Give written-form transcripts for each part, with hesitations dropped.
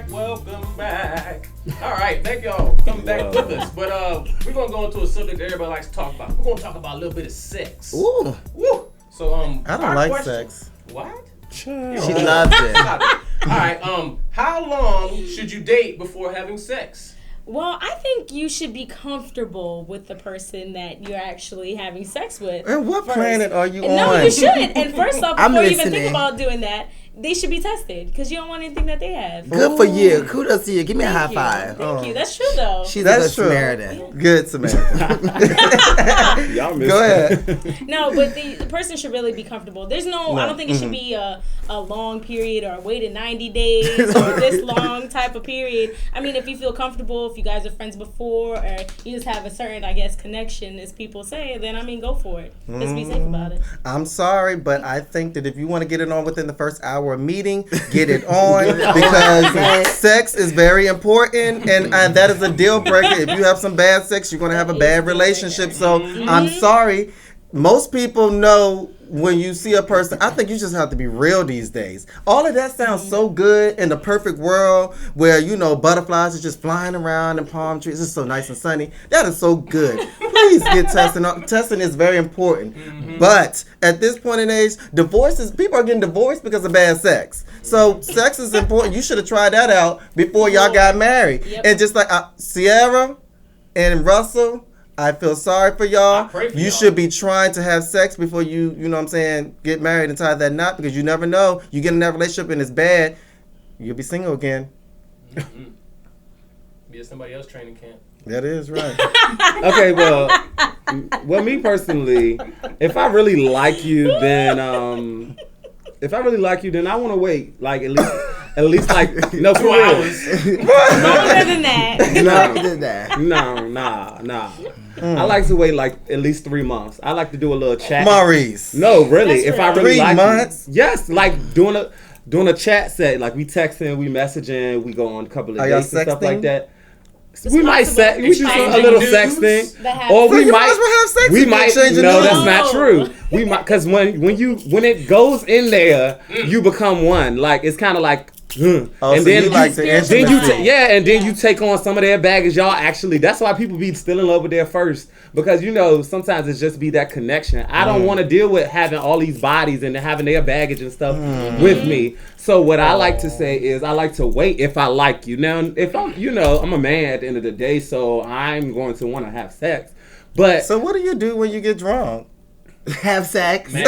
Welcome back. All right, thank y'all for coming back with us. But we're gonna go into a subject that everybody likes to talk about. We're gonna talk about a little bit of sex. Ooh. Woo. So I don't like sex. What? She loves it. All right. How long should you date before having sex? Well, I think you should be comfortable with the person that you're actually having sex with. And what planet are you on? No, you should. And first off, I'm before you even listening. think about doing that, they should be tested because you don't want anything that they have. Good for you. Kudos to you. Give me a high Thank five. Thank you. That's true, though. She's That's a good true. Samaritan. Good Samaritan. Y'all missed Go it. ahead. No, but the person should really be comfortable. There's no, I don't think it should be a long period or waited 90 days or this long type of period. I mean, if you feel comfortable, if you guys are friends before, or you just have a certain, I guess, connection, as people say, then, I mean, go for it. Just be safe about it. I'm sorry, but I think that if you want to get it on within the first hour of meeting, get it on because sex is very important and that is a deal breaker. If you have some bad sex, you're going to have a bad relationship. So I'm sorry. Most people know when you see a person, I think you just have to be real these days. All of that sounds so good in the perfect world where, you know, butterflies are just flying around and palm trees. It's so nice and sunny. That is so good. Please get testing. Testing is very important. But at this point in age, people are getting divorced because of bad sex. So sex is important. You should have tried that out before y'all got married. Yep. And just like Sierra and Russell, I feel sorry for y'all. You should be trying to have sex before you know what I'm saying, get married and tie that knot because you never know. You get in that relationship and it's bad, you'll be single again. Be at somebody else's training camp. That is right. Okay, well, me personally, if I really like you, then I want to wait like at least like no 2 hours. Longer than that. Nah. I like to wait like at least 3 months. I like to do a little chat. Maurice. No, really. That's if I real. really 3 like months? you, yes, like doing a chat set. Like we texting, we messaging, we go on a couple of Are y'all dates and stuff sexting? like that. We might possible. we do a little sexting, That or So we you might as well have sex we if you're might changing no, the that's rules. not true. We might because when it goes in there, you become one. Like it's kind of like. Oh, so you like the then intimacy. You take on some of their baggage. Y'all actually, that's why people be still in love with their first because sometimes it's just be that connection. I don't want to deal with having all these bodies and having their baggage and stuff with me. So what I like to say is I like to wait if I like you. Now if I'm I'm a man at the end of the day, so I'm going to want to have sex. But So what do you do when you get drunk? Have sex. but it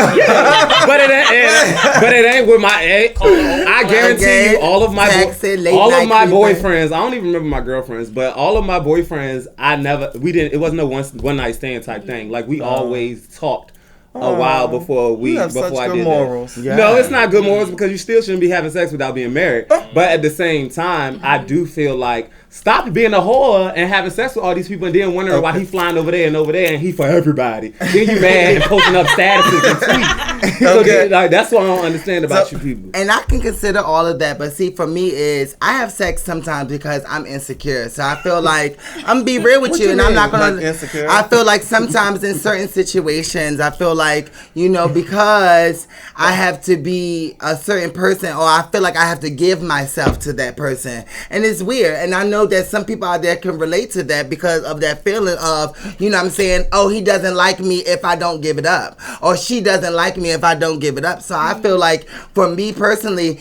ain't with my ex. I guarantee you, all of my boyfriends. I don't even remember my girlfriends, but all of my boyfriends, it wasn't a one night stand type thing. Like we always talked a while before You have such I good did morals. that. Yeah. No, it's not good morals because you still shouldn't be having sex without being married. But at the same time, I do feel like stop being a whore and having sex with all these people and then wondering why he flying over there and he for everybody. Then you mad and posting up statuses and tweets. So that's what I don't understand about you people. And I can consider all of that, but see, for me is I have sex sometimes because I'm insecure. So I feel like I'm gonna be real with you, and I'm not gonna. Like insecure? I feel like sometimes in certain situations, I feel like because I have to be a certain person, or I feel like I have to give myself to that person, and it's weird. And I know that some people out there can relate to that because of that feeling of what I'm saying. Oh, he doesn't like me if I don't give it up, or she doesn't like me if I don't give it up. So I feel like for me personally,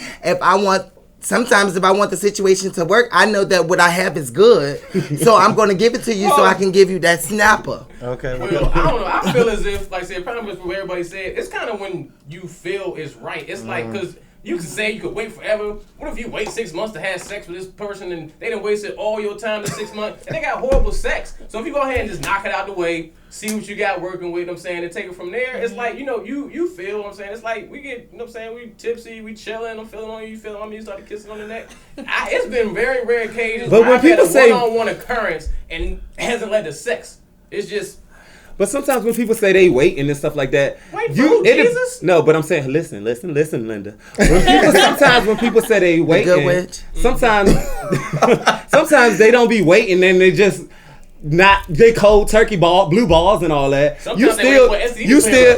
sometimes if I want the situation to work, I know that what I have is good. So I'm going to give it to you so I can give you that snapper. Okay. Well, I don't know. I feel as if, like I said, probably what everybody said, it's kind of when you feel it's right. It's like, because you can say you could wait forever. What if you wait 6 months to have sex with this person and they done wasted all your time in 6 months and they got horrible sex? So if you go ahead and just knock it out the way, see what you got working with, and take it from there, it's like, you feel what I'm saying. It's like we get, we tipsy, we chilling, I'm feeling on you, you feeling on me, you started kissing on the neck. It's been very rare occasions But where when I've had people a say- one-on-one occurrence and it hasn't led to sex. It's just... But sometimes when people say they waiting and stuff like that, Wait for who, Jesus? No, but I'm saying, listen, Linda. Sometimes when people say they waiting, sometimes they don't be waiting and they just they cold turkey blue balls and all that. Sometimes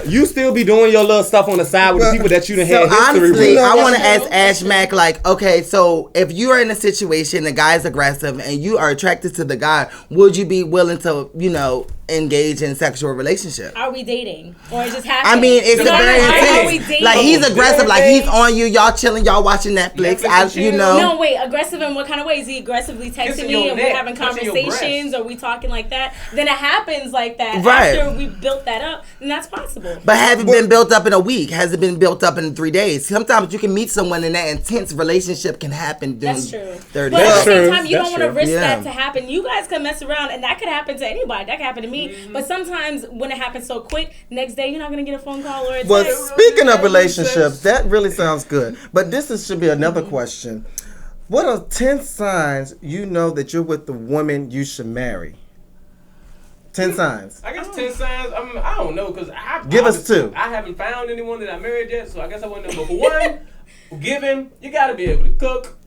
You still be doing your little stuff on the side with the people that you done had history honestly, with. I want to ask Ash Mack, like, okay, so if you are in a situation, the guy's aggressive, and you are attracted to the guy, would you be willing to, engage in sexual relationship? Are we dating? Or it just happened? I mean, it's very Are we intense. dating? Like, he's aggressive, like he's on you, y'all chilling, y'all watching Netflix. No, wait, aggressive in what kind of way? Is he aggressively texting me and we're having touching conversations or we talking like that? Then it happens like that. Right. After we built that up, then that's possible. But have it been built up in a week? Has it been built up in 3 days? Sometimes you can meet someone and that intense relationship can happen during That's true. 30 But at the days. same time, you That's don't want to true. risk Yeah. that to happen. You guys can mess around, and that could happen to anybody. That could happen to me. But sometimes when it happens so quick, next day you're not going to get a phone call or a Well, text. speaking of relationships, that really sounds good. But should be another question. What are 10 signs you know that you're with the woman you should marry? 10 signs. I guess 10 signs. I don't know because Give us 2. I haven't found anyone that I married yet, so I guess I wouldn't know. But for one, giving, you got to be able to cook.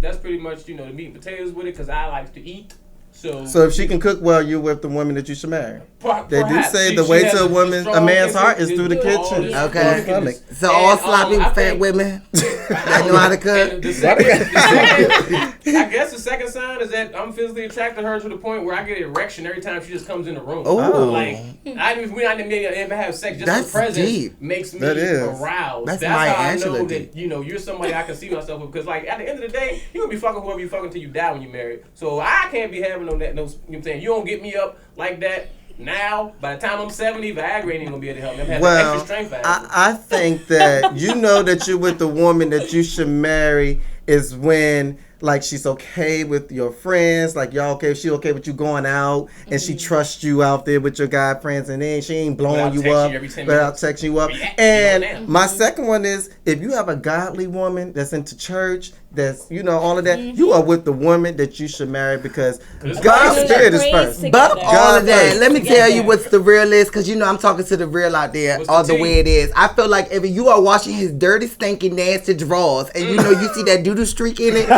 That's pretty much the meat and potatoes with it because I like to eat. So if she can cook well, you're with the woman that you should marry. They do perhaps. say She- the she way has to a man's heart is through the all kitchen. this Okay. cooking. So all And, sloppy I fat think- women that know how to cook. And the second, I guess the second sign is that I'm physically attracted to her to the point where I get an erection every time she just comes in the room. Oh. Like, I didn't even have sex, just That's the presence deep. makes me That is. aroused. That's That's Maya how I Angelou know deep. that, you're somebody I can see myself with. Because, like, at the end of the day, you're going to be fucking whoever you fucking until you die when you're married. So I can't be having you know what I'm saying? You don't get me up like that. Now, by the time I'm 70, Viagra ain't even gonna be able to help me. I'm having Well, extra strength Viagra. I think that that you're with the woman that you should marry is when like she's okay with your friends, like y'all okay, she okay with you going out, and she trusts you out there with your guy friends, and then she ain't blowing you up without texting you up. And my second one is if you have a godly woman that's into church, that's all of that, you are with the woman that you should marry because God's spirit is first. But all of that, let me tell you Together. what's the real is, because I'm talking to the real out there, What's all the the way it is. I feel like if you are washing his dirty, stinky, nasty drawers, and you see that doo-doo streak in it,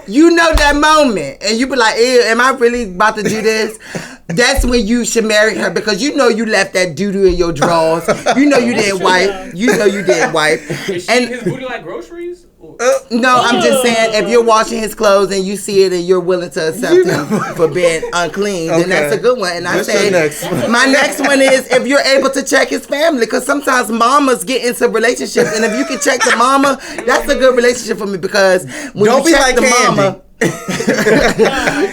you know that moment, and you be like, ew, am I really about to do this? That's when you should marry her because you left that doo-doo in your drawers. You didn't wipe. You didn't wipe. Is she his booty like groceries? No, I'm just saying if you're washing his clothes and you see it and you're willing to accept him for being unclean, then that's a good one. And I say my next one is if you're able to check his family, because sometimes mamas get into relationships, and if you can check the mama, that's a good relationship for me because when Don't you be check like the Candy. mama.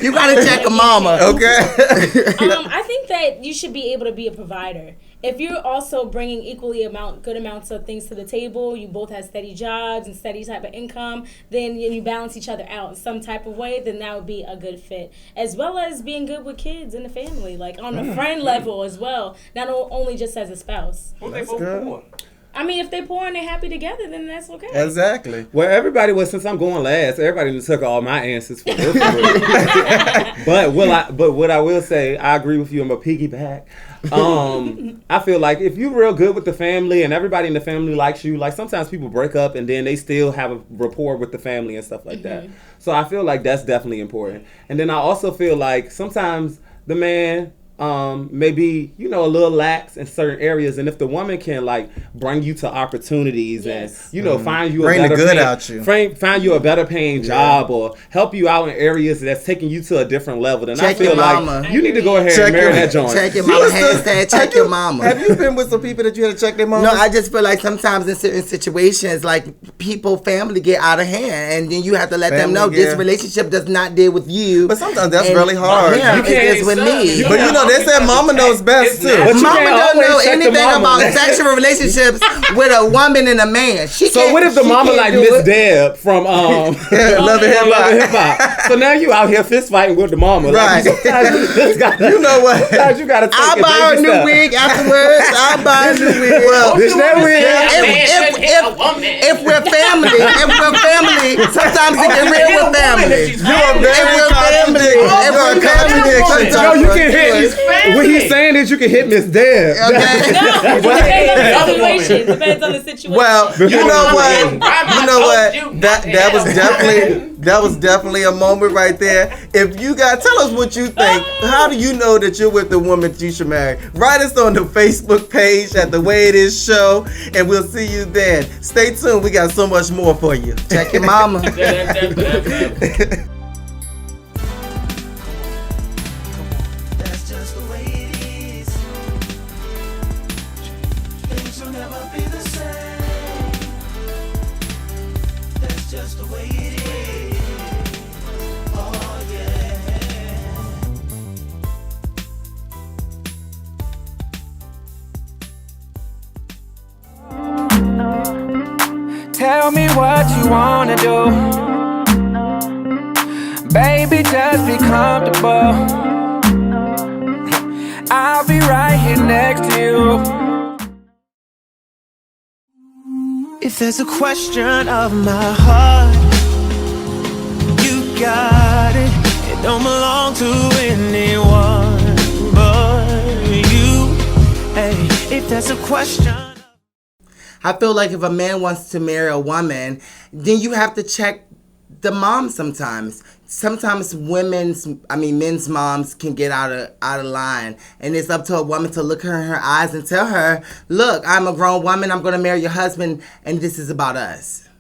You gotta check a mama. Okay. I think that you should be able to be a provider. If you're also bringing good amounts of things to the table, you both have steady jobs and steady type of income, then you balance each other out in some type of way, then that would be a good fit. As well as being good with kids and the family, like on a friend level as well, not only just as a spouse. What they both for? I mean, if they're poor and they're happy together, then that's okay. Exactly. Well, everybody was, since I'm going last, everybody just took all my answers for this one. But what I will say, I agree with you. I'm a piggyback. I feel like if you're real good with the family and everybody in the family likes you, like sometimes people break up and then they still have a rapport with the family and stuff like that. So I feel like that's definitely important. And then I also feel like sometimes the man maybe a little lax in certain areas, and if the woman can like bring you to opportunities and find you Bring a better the good paying, out you. find you a better paying job or help you out in areas that's taking you to a different level, then Check I feel your like mama. you need to go ahead Check and marry your- that joint. Check your mama. Hashtag check your mama. Have you been with some people that you had to check their mom? No, I just feel like sometimes in certain situations, like family get out of hand, and then you have to let them know Family, this yeah. relationship does not deal with you. But sometimes that's and really hard. him, You can't- it's with me. But they said mama knows best too. But you Mama can't don't know always check the anything mama. about sexual relationships with a woman and a man. So can't- what if the she mama can't like do Miss it. Deb from Love and Hip Love and Hop. Hip Hop? So now you out here fist fighting with the mama. Right. Like, sometimes you just gotta, You know what? sometimes you gotta take I'll it buy her a baby new step. wig afterwards. I'll buy a new wig. Well, This that wig. If we're family. If we're family, sometimes it get real with family. You are very contradicting. You're a contradiction. Yo, you can hit. What he's saying is you can hit Miss Deb. Okay. Depends on the situation. Well, you know what? You know what? That was definitely a moment right there. If you guys tell us what you think, how do you know that you're with the woman that you should marry? Write us on the Facebook page at The Way It Is Show, and we'll see you then. Stay tuned. We got so much more for you. Check your mama. Tell me what you wanna do. Baby, just be comfortable. I'll be right here next to you. If there's a question of my heart, you got it. It don't belong to anyone but you. Hey, if there's a question. I feel like if a man wants to marry a woman, then you have to check the mom sometimes. Sometimes men's moms can get out of line. And it's up to a woman to look her in her eyes and tell her, look, I'm a grown woman, I'm going to marry your husband, and this is about us.